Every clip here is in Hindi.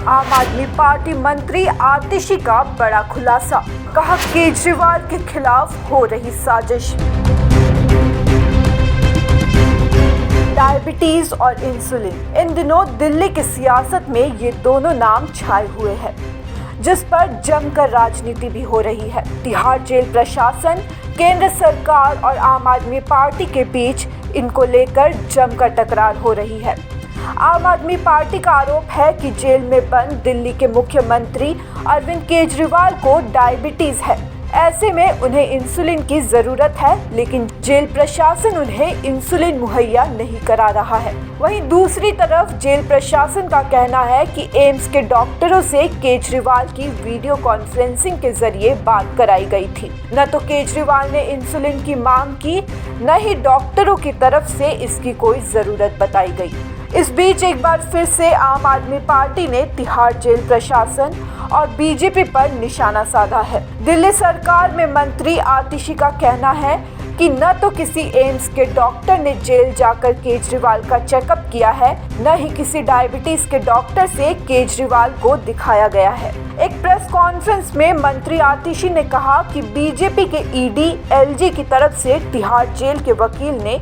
आम आदमी पार्टी मंत्री आतिशी का बड़ा खुलासा, कहा केजरीवाल के खिलाफ हो रही साजिश। डायबिटीज और इंसुलिन, इन दिनों दिल्ली की सियासत में ये दोनों नाम छाए हुए हैं, जिस पर जमकर राजनीति भी हो रही है। तिहाड़ जेल प्रशासन, केंद्र सरकार और आम आदमी पार्टी के बीच इनको लेकर जमकर टकरार हो रही है। आम आदमी पार्टी का आरोप है कि जेल में बंद दिल्ली के मुख्यमंत्री अरविंद केजरीवाल को डायबिटीज है, ऐसे में उन्हें इंसुलिन की जरूरत है, लेकिन जेल प्रशासन उन्हें इंसुलिन मुहैया नहीं करा रहा है। वहीं दूसरी तरफ जेल प्रशासन का कहना है कि एम्स के डॉक्टरों से केजरीवाल की वीडियो कॉन्फ्रेंसिंग के जरिए बात कराई गई थी। न तो केजरीवाल ने इंसुलिन की मांग की, न ही डॉक्टरों की तरफ से इसकी कोई जरूरत बताई गई। इस बीच एक बार फिर से आम आदमी पार्टी ने तिहाड़ जेल प्रशासन और बीजेपी पर निशाना साधा है। दिल्ली सरकार में मंत्री आतिशी का कहना है कि न तो किसी एम्स के डॉक्टर ने जेल जाकर केजरीवाल का चेकअप किया है, न ही किसी डायबिटीज के डॉक्टर से केजरीवाल को दिखाया गया है। एक प्रेस कॉन्फ्रेंस में मंत्री आतिशी ने कहा कि बीजेपी के ईडी, एलजी की तरफ से तिहाड़ जेल के वकील ने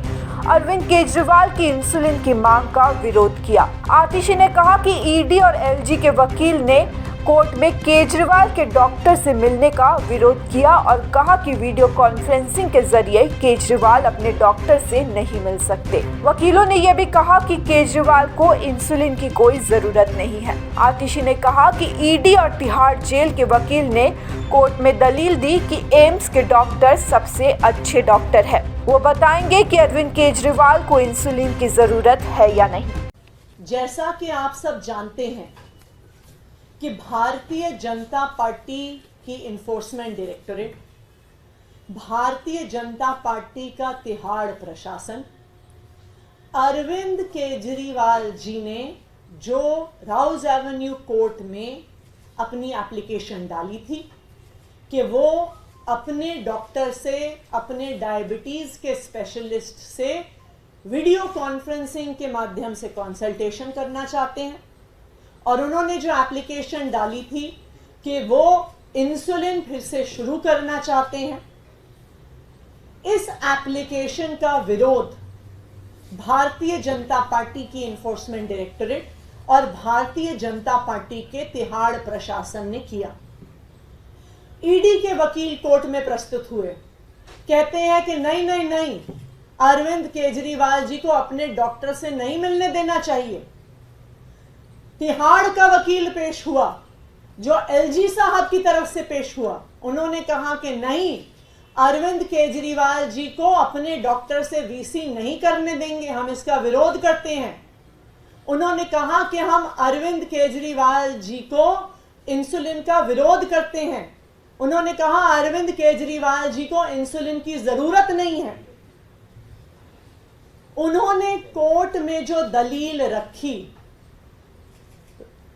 अरविंद केजरीवाल की इंसुलिन की मांग का विरोध किया। आतिशी ने कहा कि ईडी और एलजी के वकील ने कोर्ट में केजरीवाल के डॉक्टर से मिलने का विरोध किया और कहा कि वीडियो कॉन्फ्रेंसिंग के जरिए केजरीवाल अपने डॉक्टर से नहीं मिल सकते। वकीलों ने यह भी कहा कि केजरीवाल को इंसुलिन की कोई जरूरत नहीं है। आतिशी ने कहा कि ईडी और तिहाड़ जेल के वकील ने कोर्ट में दलील दी कि एम्स के डॉक्टर सबसे अच्छे डॉक्टर है, वो बताएंगे कि अरविंद केजरीवाल को इंसुलिन की जरूरत है या नहीं। जैसा कि आप सब जानते हैं कि भारतीय जनता पार्टी की enforcement directorate, Bharatiya Janata party का तिहाड़ प्रशासन अरविंद केजरीवाल जी ने जो राउज एवेन्यू कोर्ट में अपनी एप्लीकेशन डाली थी कि वो अपने डॉक्टर से, अपने डायबिटीज के स्पेशलिस्ट से वीडियो कॉन्फ्रेंसिंग के माध्यम से कंसल्टेशन करना चाहते हैं, और उन्होंने जो एप्लीकेशन डाली थी कि वो इंसुलिन फिर से शुरू करना चाहते हैं, इस एप्लीकेशन का विरोध भारतीय जनता पार्टी की इन्फोर्समेंट डायरेक्टोरेट और भारतीय जनता पार्टी के तिहाड़ प्रशासन ने किया। ईडी के वकील कोर्ट में प्रस्तुत हुए, कहते हैं कि नहीं, अरविंद केजरीवाल जी को अपने डॉक्टर से नहीं मिलने देना चाहिए। तिहाड़ का वकील पेश हुआ जो एलजी साहब की तरफ से पेश हुआ, उन्होंने कहा कि नहीं, अरविंद केजरीवाल जी को अपने डॉक्टर से वीसी नहीं करने देंगे, हम इसका विरोध करते हैं। उन्होंने कहा कि हम अरविंद केजरीवाल जी को इंसुलिन का विरोध करते हैं। उन्होंने कहा अरविंद केजरीवाल जी को इंसुलिन की जरूरत नहीं है। उन्होंने कोर्ट में जो दलील रखी,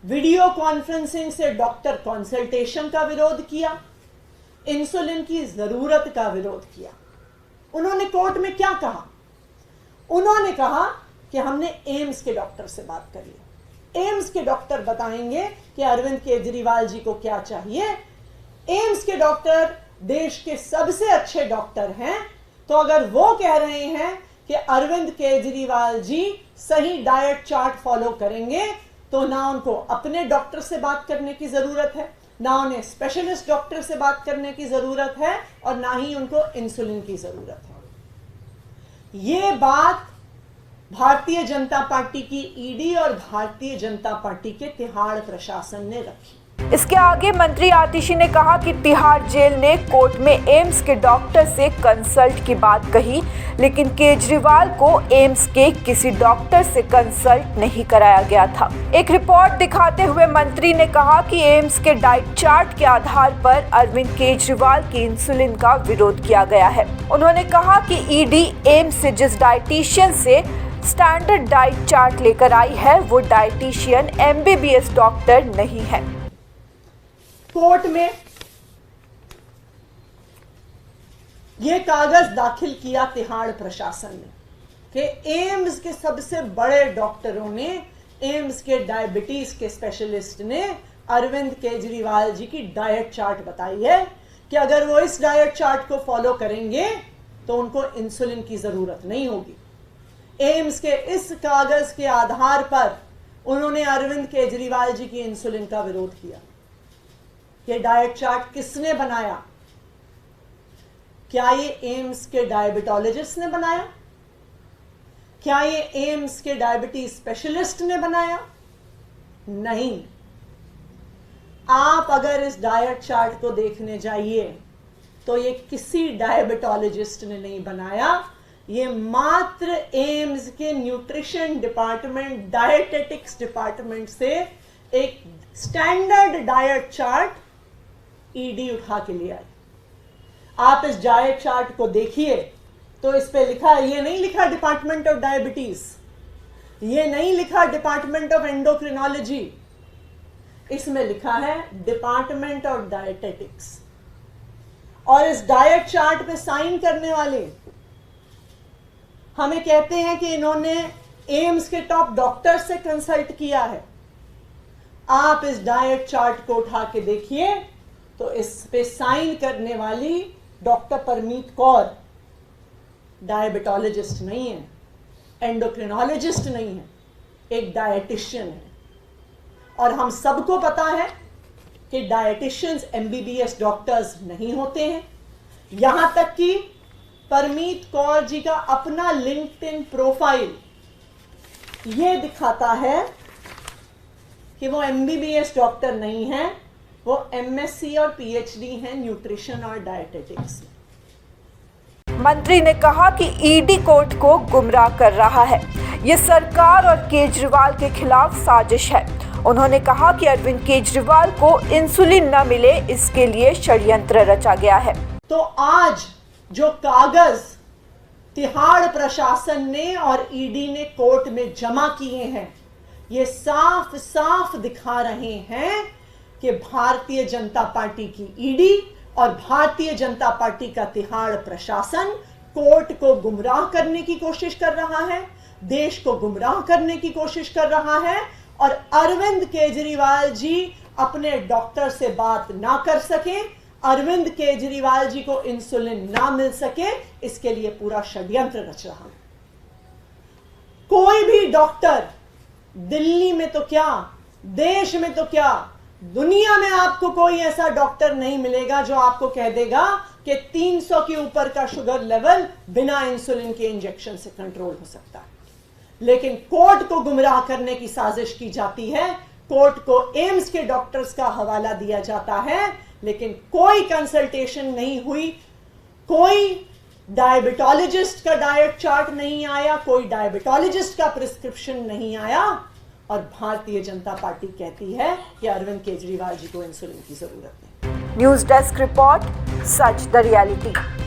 वीडियो कॉन्फ्रेंसिंग से डॉक्टर कंसल्टेशन का विरोध किया, इंसुलिन की जरूरत का विरोध किया। उन्होंने कोर्ट में क्या कहा? उन्होंने कहा कि हमने एम्स के डॉक्टर से बात करी, एम्स के डॉक्टर बताएंगे कि अरविंद केजरीवाल जी को क्या चाहिए। एम्स के डॉक्टर देश के सबसे अच्छे डॉक्टर हैं, तो अगर वो कह रहे हैं कि अरविंद केजरीवाल जी सही डाइट चार्ट फॉलो करेंगे, तो ना उनको अपने डॉक्टर से बात करने की जरूरत है, ना उन्हें स्पेशलिस्ट डॉक्टर से बात करने की जरूरत है, और ना ही उनको इंसुलिन की जरूरत है। ये बात भारतीय जनता पार्टी की ईडी और भारतीय जनता पार्टी के तिहाड़ प्रशासन ने रखी। इसके आगे मंत्री आतिशी ने कहा कि तिहाड़ जेल ने कोर्ट में एम्स के डॉक्टर से कंसल्ट की बात कही, लेकिन केजरीवाल को एम्स के किसी डॉक्टर से कंसल्ट नहीं कराया गया था। एक रिपोर्ट दिखाते हुए मंत्री ने कहा कि एम्स के डाइट चार्ट के आधार पर अरविंद केजरीवाल की इंसुलिन का विरोध किया गया है। उन्होंने कहा कि ईडी एम्स से जिस डाइटिशियन से स्टैंडर्ड डाइट चार्ट लेकर आई है, वो डाइटिशियन एमबीबीएस डॉक्टर नहीं है। कोर्ट में यह कागज दाखिल किया तिहाड़ प्रशासन ने कि एम्स के सबसे बड़े डॉक्टरों ने एम्स के डायबिटीज के स्पेशलिस्ट ने अरविंद केजरीवाल जी की डाइट चार्ट बताई है कि अगर वो इस डाइट चार्ट को फॉलो करेंगे तो उनको इंसुलिन की जरूरत नहीं होगी। एम्स के इस कागज के आधार पर उन्होंने अरविंद केजरीवाल जी की इंसुलिन का विरोध किया। ये डाइट चार्ट किसने बनाया? क्या ये एम्स के डायबिटोलॉजिस्ट ने बनाया? क्या ये एम्स के डायबिटीज स्पेशलिस्ट ने बनाया? नहीं। आप अगर इस डाइट चार्ट को देखने जाइए तो ये किसी डायबिटोलॉजिस्ट ने नहीं बनाया, ये मात्र एम्स के न्यूट्रिशन डिपार्टमेंट, डायटेटिक्स डिपार्टमेंट से एक स्टैंडर्ड डाइट चार्ट ईडी उठा के ले आई। आप इस डाइट चार्ट को देखिए तो इस पे लिखा है, ये नहीं लिखा डिपार्टमेंट ऑफ डायबिटीज, ये नहीं लिखा डिपार्टमेंट ऑफ एंडोक्रिनोलॉजी, इसमें लिखा है डिपार्टमेंट ऑफ डायटेटिक्स। और इस डाइट चार्ट पे साइन करने वाले हमें कहते हैं कि इन्होंने एम्स के टॉप डॉक्टर से कंसल्ट किया है। आप इस डाइट चार्ट को उठा के देखिए तो इस पे साइन करने वाली डॉक्टर परमीत कौर डायबिटोलॉजिस्ट नहीं है, एंडोक्रिनोलॉजिस्ट नहीं है, एक डायटिशियन है। और हम सबको पता है कि डायटिशियंस एमबीबीएस डॉक्टर्स नहीं होते हैं। यहां तक कि परमीत कौर जी का अपना लिंक्डइन प्रोफाइल ये दिखाता है कि वो एमबीबीएस डॉक्टर नहीं है, वो एमएससी और पीएचडी है न्यूट्रिशन और डायटेटिक्स में। मंत्री ने कहा कि ईडी कोर्ट को गुमराह कर रहा है। ये सरकार और केजरीवाल के खिलाफ साजिश है। उन्होंने कहा कि अरविंद केजरीवाल को इंसुलिन न मिले, इसके लिए षड्यंत्र रचा गया है। तो आज जो कागज तिहाड़ प्रशासन ने और ईडी ने कोर्ट में जमा किए हैं, ये साफ साफ दिखा रहे हैं कि भारतीय जनता पार्टी की ईडी और भारतीय जनता पार्टी का तिहाड़ प्रशासन कोर्ट को गुमराह करने की कोशिश कर रहा है, देश को गुमराह करने की कोशिश कर रहा है। और अरविंद केजरीवाल जी अपने डॉक्टर से बात ना कर सके, अरविंद केजरीवाल जी को इंसुलिन ना मिल सके, इसके लिए पूरा षड्यंत्र रच रहा है। कोई भी डॉक्टर दिल्ली में तो क्या, देश में तो क्या, दुनिया में आपको कोई ऐसा डॉक्टर नहीं मिलेगा जो आपको कह देगा कि 300 के ऊपर का शुगर लेवल बिना इंसुलिन के इंजेक्शन से कंट्रोल हो सकता है। लेकिन कोर्ट को गुमराह करने की साजिश की जाती है, कोर्ट को एम्स के डॉक्टर्स का हवाला दिया जाता है, लेकिन कोई कंसल्टेशन नहीं हुई, कोई डायबिटोलॉजिस्ट का डाइट चार्ट नहीं आया, कोई डायबिटोलॉजिस्ट का प्रिस्क्रिप्शन नहीं आया। और भारतीय जनता पार्टी कहती है कि अरविंद केजरीवाल जी को इंसुलिन की जरूरत नहीं। News desk report, such the reality.